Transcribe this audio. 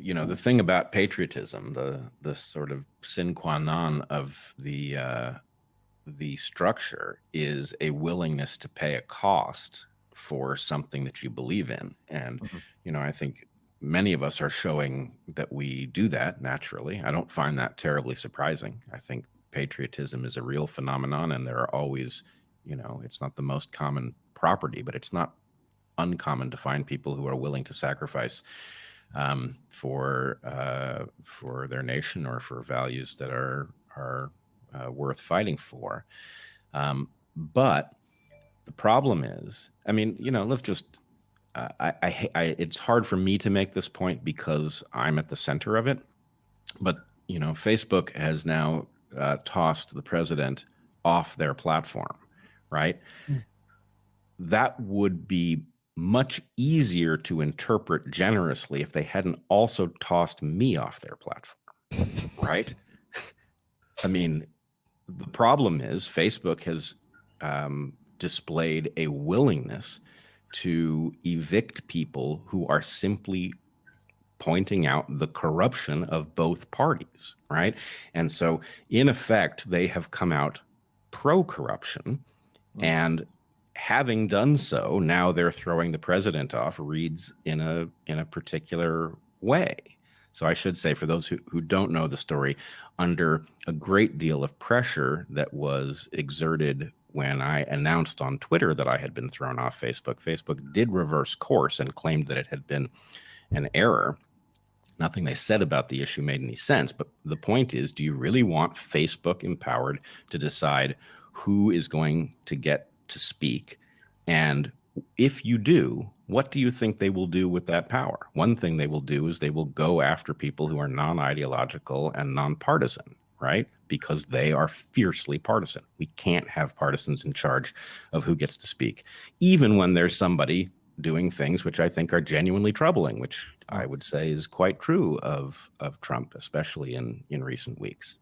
the thing about patriotism, the sort of sine qua non of the structure is a willingness to pay a cost for something that you believe in. And, Mhm. I think many of us are showing that we do that naturally. I don't find that terribly surprising. I think patriotism is a real phenomenon, and there are always, it's not the most common property, but it's not uncommon to find people who are willing to sacrifice for their nation or for values that are worth fighting for. But the problem is, I mean, let's just. It's hard for me to make this point because I'm at the center of it. But Facebook has now tossed the president off their platform, right? Mm. That would be much easier to interpret generously if they hadn't also tossed me off their platform, right? I mean, the problem is Facebook has displayed a willingness to evict people who are simply pointing out the corruption of both parties, right? And so, in effect, they have come out pro-corruption, Mm. and having done so, now they're throwing the president off reads in a particular way. So I should say, for those who don't know the story, under a great deal of pressure that was exerted when I announced on Twitter that I had been thrown off Facebook, Facebook did reverse course and claimed that it had been an error. Nothing they said about the issue made any sense. But the point is, do you really want Facebook empowered to decide who is going to get to speak? And if you do, what do you think they will do with that power? One thing they will do is they will go after people who are non-ideological and non-partisan, right? Because they are fiercely partisan. We can't have partisans in charge of who gets to speak, even when there's somebody doing things which I think are genuinely troubling, which I would say is quite true of Trump, especially in recent weeks.